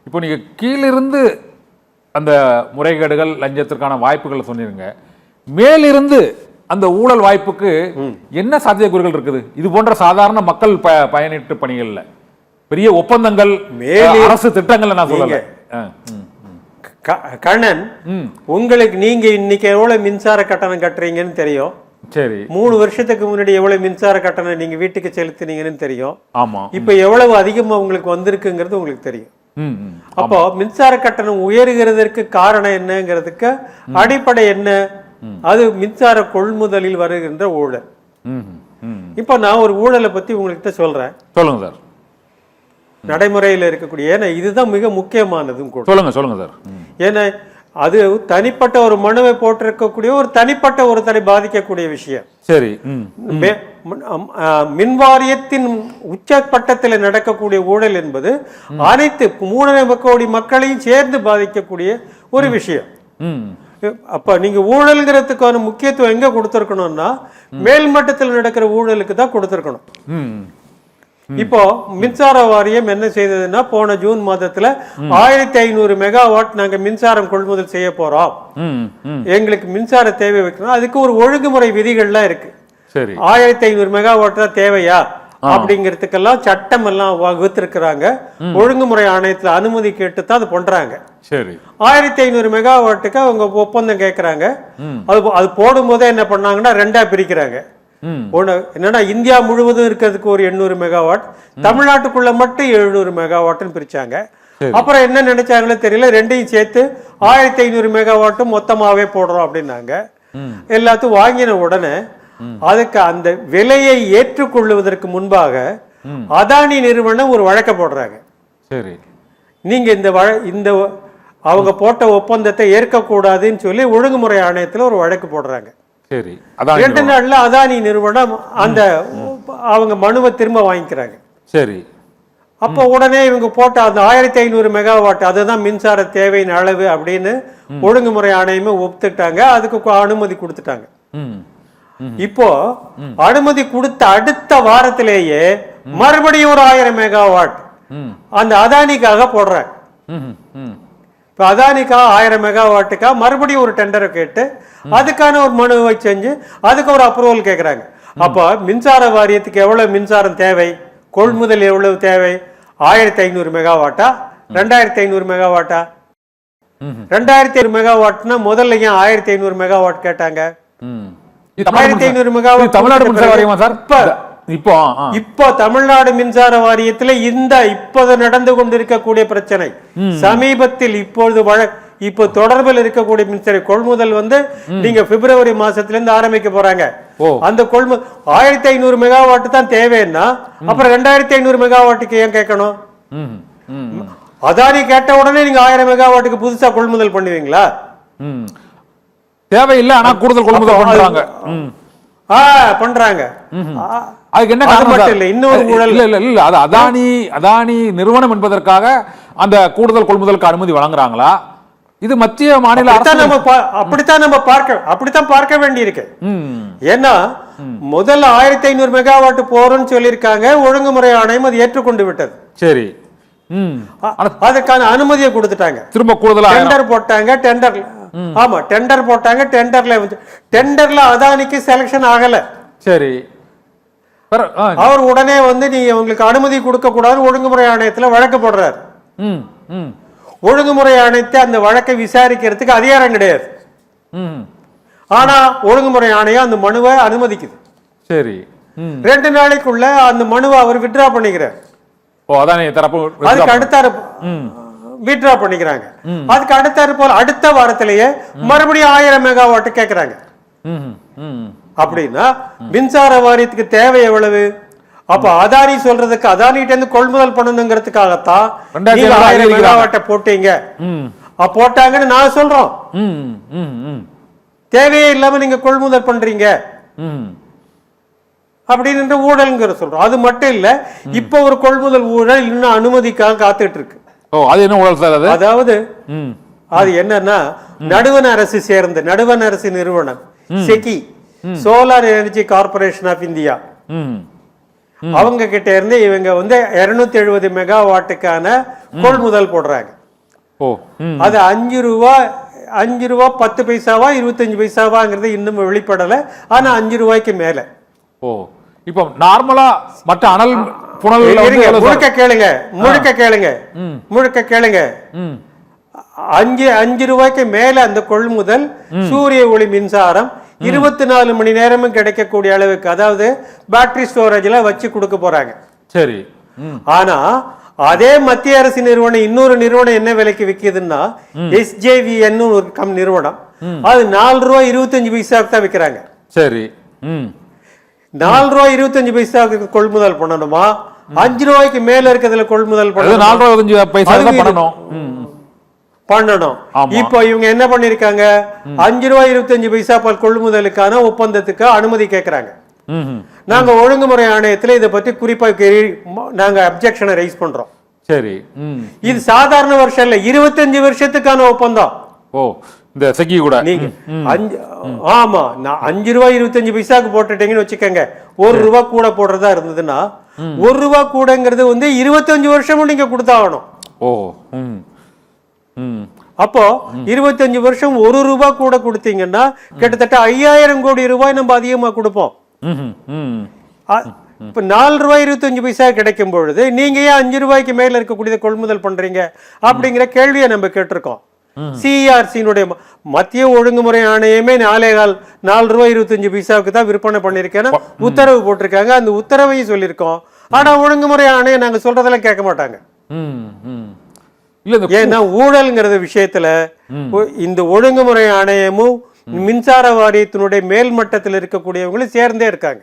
இப்போ நீங்கள் கீழிருந்து அந்த முறைகேடுகள் லஞ்சத்திற்கான வாய்ப்புகளை சொன்னீங்க, மேலிருந்து அந்த ஊழல் வாய்ப்புக்கு என்ன சாத்தியக்கூறுகள் இருக்குது? இது போன்ற சாதாரண மக்கள் பயனீட்டு பணிகள்ல பெரிய ஒப்பந்தங்கள், அரசு திட்டங்கள் நான் சொல்லல. கண்ணன், உங்களுக்கு நீங்க இன்னைக்கு எவ்வளவு மின்சார கட்டணம் கட்டுறீங்கன்னு தெரியும். சரி. 3 வருஷத்துக்கு முன்னாடி எவ்வளவு மின்சார கட்டணம் நீங்க வீட்டுக்கு செலுத்தினீங்கன்னு தெரியும். ஆமா. இப்ப எவ்வளவு அதிகமா உங்களுக்கு வந்திருக்குங்கிறது உங்களுக்கு தெரியும். அப்போ மின்சார கட்டணம் உயர்கிறதற்கு காரணம் என்னங்கிறதுக்கு அடிப்படை என்ன? அது மின்சார கொள்முதலில் வருகின்ற ஊழல். இப்ப நான் ஒரு ஊழலை பத்தி உங்ககிட்ட சொல்றேன். சொல்லுங்க சார். நடைமுறையில் இருக்கக்கூடிய, ஏன்னா இதுதான் மிக முக்கியமானதும் கூட. சொல்லுங்க சார். ஏன்னா அது தனிப்பட்ட ஒரு மனுவை போட்டிருக்கக்கூடிய ஒரு தனிப்பட்ட ஒருத்தரை பாதிக்கக்கூடிய விஷயம். சரி. மின்வாரியத்தின் உச்சபட்டத்தில் நடக்கக்கூடிய ஊழல் என்பது அனைத்து 3 கோடி மக்களையும் சேர்ந்து பாதிக்கக்கூடிய ஒரு விஷயம். அப்ப நீங்க ஊழல்ங்கிறதுக்கான முக்கியத்துவம் எங்க கொடுத்திருக்கணும்னா மேல் மட்டத்தில் நடக்கிற ஊழலுக்கு தான் கொடுத்திருக்கணும். இப்போ மின்சார வாரியம் என்ன செய்ததுன்னா, போன ஜூன் மாதத்துல 1500 மெகாவாட் நாங்க மின்சாரம் கொள்முதல் செய்ய போறோம், எங்களுக்கு மின்சார தேவை வைக்கணும், அதுக்கு ஒரு ஒழுங்குமுறை விதிகள்லாம் இருக்கு. 1500 மெகாவாட் தான் தேவையா அப்படிங்கிறதுக்கெல்லாம் சட்டம் எல்லாம் வகுத்திருக்கிறாங்க. ஒழுங்குமுறை ஆணையத்துல அனுமதி கேட்டு தான் அது பண்றாங்க. 1500 மெகாவாட்டுக்கு அவங்க ஒப்பந்தம் கேட்கறாங்க. அது போடும் போதே என்ன பண்ணாங்கன்னா 2ஆ பிரிக்கிறாங்க. என்னன்னா இந்தியா முழுவதும் இருக்கிறதுக்கு ஒரு 800 மெகாவாட், தமிழ்நாட்டுக்குள்ள மட்டும் 700 மெகாவாட்னு பிரிச்சாங்க. அப்புறம் என்ன நினைச்சாங்களோ தெரியல, ரெண்டையும் சேர்த்து 1500 மெகாவாட்டும் மொத்தமாவே போடுறோம் அப்படின்னாங்க. எல்லாத்தையும் வாங்கின உடனே அதுக்கு அந்த விலையை ஏற்றுக்கொள்வதற்கு முன்பாக அதானி நிறுவனம் ஒரு வழக்க போடுறாங்க. நீங்க இந்த அவங்க போட்ட ஒப்பந்தத்தை ஏற்கக்கூடாதுன்னு சொல்லி ஒழுங்குமுறை ஆணையத்துல ஒரு வழக்கு போடுறாங்க. 2 நாள்ல அதானி நிறுவனம் அந்த அவங்க மனுவை திரும்ப வாங்கிக்கிறாங்க. அப்ப உடனே இவங்க போட்ட அந்த 1500 மெகாவாட் அதுதான் மின்சார தேவையின் அளவு அப்படின்னு ஒழுங்குமுறை ஆணையமே ஒப்புட்டாங்க. அதுக்கு அனுமதி கொடுத்துட்டாங்க. இப்போ அனுமதி கொடுத்த அடுத்த வாரத்திலேயே மறுபடியும் ஒரு 1000 மெகாவாட் அந்த அதானிக்காக போடுறாங்க. இப்ப அதானிக்காக 1000 மெகாவாட்டுக்கா மறுபடியும் ஒரு டெண்டரை கேட்டு அதுக்கான ஒரு மனுவை செஞ்சு அதுக்கு ஒரு அப்ரூவல் கேட்கறாங்க. அப்ப மின்சார வாரியத்துக்கு எவ்வளவு மின்சாரம் தேவை, கொள்முதல் எவ்வளவு தேவை? 1500 மெகாவாட்டா 2500 மெகாவாட்டா? 2500 மெகாவாட்னா முதல்ல ஏன் 1500 மெகாவாட் கேட்டாங்க? 1500 மெகாவாட் தமிழ்நாடு மின்சார வாரியமா சார்? இப்போ தமிழ்நாடு மின்சார வாரியத்துல இப்போது நடந்து கொண்டிருக்கக்கூடிய பிரச்சனை, சமீபத்தில் இப்போ தொடர்பில் இருக்கக்கூடிய மின்சார கொள்முதல் நீங்க பிப்ரவரி மாசத்துல இருந்து ஆரம்பிக்க போறாங்க. அந்த கொள்முதல் 1500 மெகாவாட் தான் தேவைன்னா அப்புறம் 2500 மெகாவாட்டுக்கு ஏன் கேட்கணும்? அதானி கேட்ட உடனே நீங்க 1000 மெகாவாட்டுக்கு புதுசா கொள்முதல் பண்ணுவீங்களா? தேவையில்லை, ஆனா கூடுதல் கொள்முதல் பண்றாங்க. அதுக்கு என்ன காரணம் இல்ல? இன்னொரு ஊழல் இல்ல, அது அதானி நிறுவனம் என்பதற்காக அந்த கூடுதல் கொள்முதலுக்கு அனுமதி வழங்குறாங்களா? இது மத்திய மாநில அப்படித்தான் பார்க்க வேண்டியிருக்கு. ஏன்னா முதல்ல 1500 மெகாவாட் போறோம்னு சொல்லியிருக்காங்க. ஒழுங்குமுறை ஆணையம் அது ஏற்றுக்கொண்டு விட்டது. சரி, அதுக்கான அனுமதியை கொடுத்துட்டாங்க. திரும்ப கூடுதலா டெண்டர் போட்டாங்க. டெண்டர்ல அதானிக்கு செலக்ஷன் ஆகல. சரி, அவர் உடனே நீங்க உங்களுக்கு அனுமதி கொடுக்க கூடாதுன்னு ஒழுங்குமுறை ஆணையத்துல வழக்கு போடுறாரு. ஒழுங்குமுறை ஆணையத்தை அந்த வழக்கை விசாரிக்கிறதுக்கு அதிகாரம் கிடையாது. ஆனா ஒழுங்குமுறை ஆணையம் அந்த மனுவை அனுமதிக்குது. சரி, 2 நாளைக்குள்ள அந்த மனுவை அவர் வித்ட்ரா பண்ணிக்கிறார். அதுக்கு அடுத்தாரு வித்ட்ரா பண்ணிக்கிறாங்க. அதுக்கு அடுத்தாரு போல அடுத்த வாரத்திலேயே மறுபடியும் 1000 மெகாவாட் கேட்கிறாங்க. அப்படின்னா மின்சார வாரியத்துக்கு தேவை எவ்வளவு? அப்ப அதானி சொல்றதுக்கு அதானிட்ட இருந்து கொள்முதல் பண்ணணுங்கிறதுக்காகத்தான் 1000 மெகாவாட்டை போட்டீங்க போட்டாங்கன்னு நான் சொல்றோம். தேவையே இல்லாம நீங்க கொள்முதல் பண்றீங்க அப்படின்னு ஊழல்ங்கிற சொல்றோம். அது மட்டும் இல்ல, இப்ப ஒரு கொள்முதல் ஊழல் இன்னும் அனுமதிக்காக காத்துட்டு இருக்கு. அதாவது அது என்னன்னா நடுவண் அரசு சேர்ந்த நடுவண் அரசு நிறுவனம் SECI, Solar Energy Corporation of India, அவங்க கிட்ட இருந்து இவங்க 270 மெகாவாட்டுக்கான கொள்முதல் போடுறாங்க. ஓ அது 5 ரூபா 10 பைசாவா 25 பைசாவாங்கிறது இன்னும் வெளிப்படல. ஆனா 5 ரூபாய்க்கு மேல. ஓ இப்போ நார்மலா மற்ற அனல் புனல்ல வந்து முழுக்க கேளுங்க 5 ரூபாய்க்கு மேல அந்த கொள்முதல் சூரிய ஒளி மின்சாரம் 24 மணி நேரமும் கிடைக்கக்கூடிய அளவுக்கு, அதாவது பேட்டரி ஸ்டோரேஜ்ல வச்சு கொடுக்க போறாங்க. சரி. ஆனா அதே மத்திய அரசு நிறுவனம் இன்னொரு நிறுவனம் என்ன விலைக்கு விற்கிதுன்னா SJVN ஒரு நிறுவனம், அது 4 ரூபாய் 25 பைசாவுக்கு தான் விற்கிறாங்க. சரி. 4 ரூபாய் 25 பைசாவுக்கு கொள்முதல் பண்ணணுமா, 5 ரூபாய்க்கு மேல இருக்கிறதுல கொள்முதல் பண்ணணும். 4 ரூபாய் 25 பைசா தான் பண்ணணும். இப்போ இவங்க என்ன பண்ணிருக்காங்க, 5 ரூபாய் 25 பைசா கொள்முதலுக்கான ஒப்பந்தத்துக்கு அனுமதி கேட்கிறாங்க. நாங்க ஒழுங்குமுறை ஆணையத்துல இதை பத்தி குறிப்பா நாங்க அப்ஜெக்ஷனை ரைஸ் பண்றோம். சரி. இது சாதாரண வருஷம் இல்ல, 25 வருஷத்துக்கான ஒப்பந்தம். ஓ இந்த செகி கூட நீங்க 5 ரூபாய் 25 பைசாக்கு போட்டுட்டீங்கன்னு வச்சுக்கோங்க, 1 ரூபாய் கூட போடுறதா இருந்ததுன்னா 1 ரூபாய் கூடங்கிறது வந்து 25 வருஷமும் நீங்க கொடுத்தாகணும். ஓ அப்போ 25 வருஷம் 1 ரூபாய் கூட கொடுத்தீங்கன்னா கிட்டத்தட்ட 5000 கோடி ரூபாய் நம்ம அதிகமா கொடுப்போம். இப்ப 4 ரூபாய் 25 பைசா கிடைக்கும் பொழுது நீங்க ஏன் 5 ரூபாய்க்கு மேல இருக்கக்கூடியதை கொள்முதல் பண்றீங்க அப்படிங்கிற கேள்வியை நம்ம கேட்டிருக்கோம். சிஆர்சியினுடைய மத்திய ஒழுங்குமுறை ஆணையமே 4 ரூபாய் 25 பைசாவுக்கு தான் விற்பனை பண்ணிருக்கேன்னு உத்தரவு போட்டிருக்காங்க. அந்த உத்தரவையும் சொல்லியிருக்கோம். ஆனா ஒழுங்குமுறை ஆணையம் நாங்க சொல்றதெல்லாம் கேட்க மாட்டாங்க. ஏன்னா ஊழல்ங்கிறது விஷயத்துல இந்த ஒழுங்குமுறை ஆணையமும் மின்சார வாரியத்தினுடைய மேல் மட்டத்தில் இருக்கக்கூடியவங்களும் சேர்ந்தே இருக்காங்க.